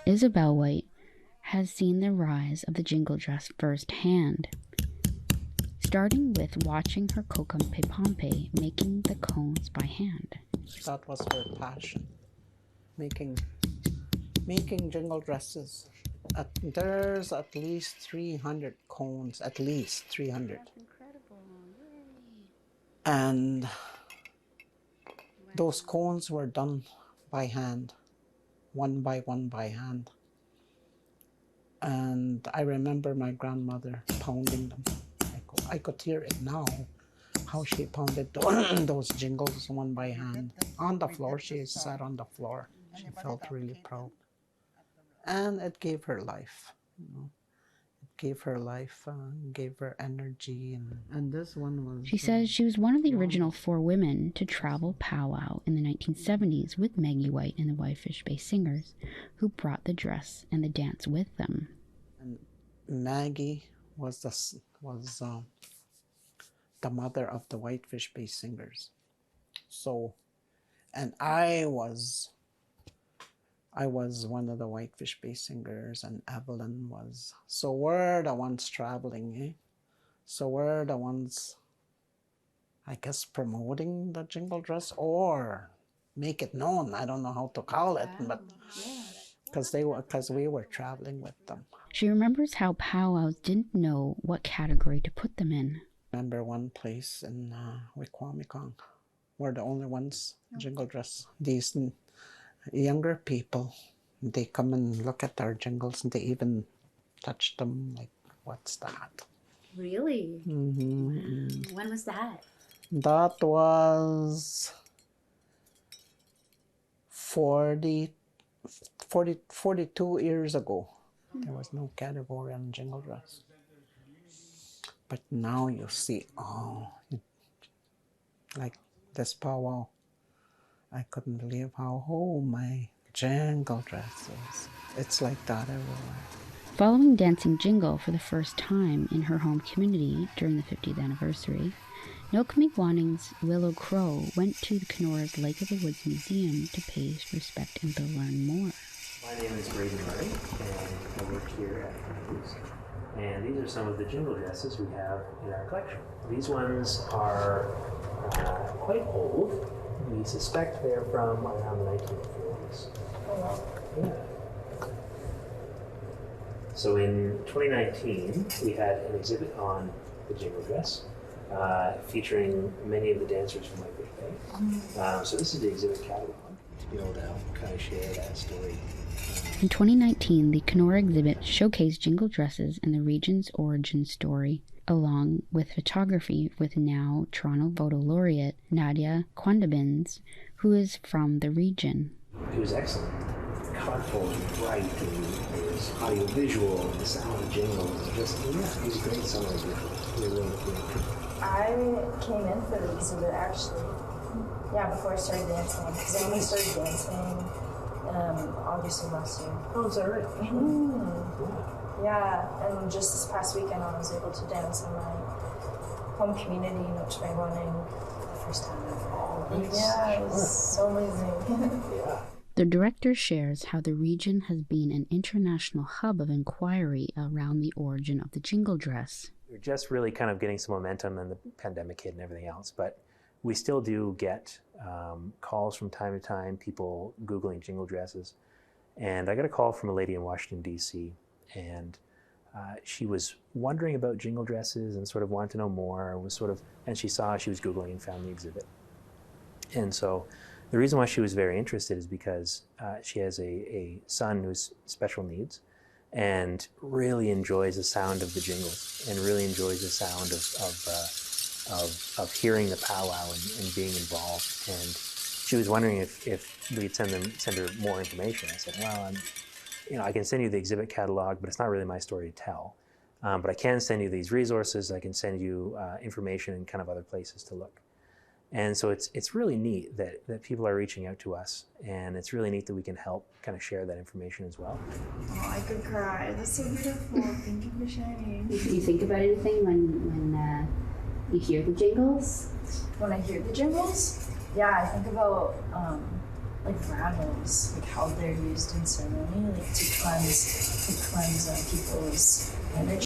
Isabel White has seen the rise of the jingle dress firsthand, starting with watching her Kokompe making the cones by hand. That was her passion, making jingle dresses. There's at least 300 cones, at least 300. That's incredible. Yay. And those cones were done by hand, one by hand. And I remember my grandmother pounding them. I could hear it now, how she pounded those jingles one by hand. On the floor, she sat on the floor. She felt really proud. And it gave her life, It gave her life, gave her energy. And this one was... She says she was one of the original 4 women to travel powwow in the 1970s with Maggie White and the Whitefish Bay Singers, who brought the dress and the dance with them. And Maggie was the mother of the Whitefish Bay Singers. So, and I was one of the Whitefish Bay Singers, and Evelyn was. So we're the ones traveling, So we're the ones, I guess, promoting the jingle dress or make it known. I don't know how to call it, but because we were traveling with them. She remembers how powwows didn't know what category to put them in. I remember one place in Wikwamikong. We're the only ones jingle dress. These younger people, they come and look at our jingles and they even touch them like, what's that? Really? Mm-hmm. When was that? That was 42 years ago. There was no category on jingle dress. But now you see, like this powwow. I couldn't believe how my jingle dress is. It's like that everywhere. Following Dancing Jingle for the first time in her home community during the 50th anniversary, Nokmigwaning's Willow Crow went to the Kenora's Lake of the Woods Museum to pay respect and to learn more. My name is Braden Murray, and I work here at Hughes. And these are some of the jingle dresses we have in our collection. These ones are quite old. We suspect they're from around the 1940s. Oh, wow. Yeah. So in 2019, we had an exhibit on the jingle dress, featuring many of the dancers from Whitefish Bay. So this is the exhibit catalog to be able to help kind of share that story. In 2019, the Kenora exhibit showcased jingle dresses and the region's origin story, along with photography with now Toronto Photo Laureate Nadia Quandabins, who is from the region. It was excellent. Colorful and bright, and there was audio visual, the sound of jingles. It was a great summer exhibit. I came in for the exhibit actually. Yeah, before I started dancing, because I only started dancing August of last year. Oh, is that right? Mm-hmm. Yeah, and just this past weekend I was able to dance in my home community in Nokmigwaneng the first time ever. Nice. Yeah, it was so amazing. Yeah. The director shares how the region has been an international hub of inquiry around the origin of the jingle dress. We're just really kind of getting some momentum, and the pandemic hit and everything else, but we still do get calls from time to time, people Googling jingle dresses. And I got a call from a lady in Washington, D.C., and she was wondering about jingle dresses and sort of wanted to know more, and she saw, she was Googling and found the exhibit. And so the reason why she was very interested is because she has a son who's special needs and really enjoys the sound of the jingles and really enjoys the sound of hearing the powwow and being involved. And she was wondering if we'd send her more information. I said, well, I can send you the exhibit catalog, but it's not really my story to tell. But I can send you these resources. I can send you information and kind of other places to look. And so it's really neat that people are reaching out to us, and it's really neat that we can help kind of share that information as well. Oh, I could cry. That's so beautiful. Thank you for sharing. Do you think about anything when you hear the jingles? When I hear the jingles, yeah, I think about like rattles, like how they're used in ceremony, like to cleanse people's energy.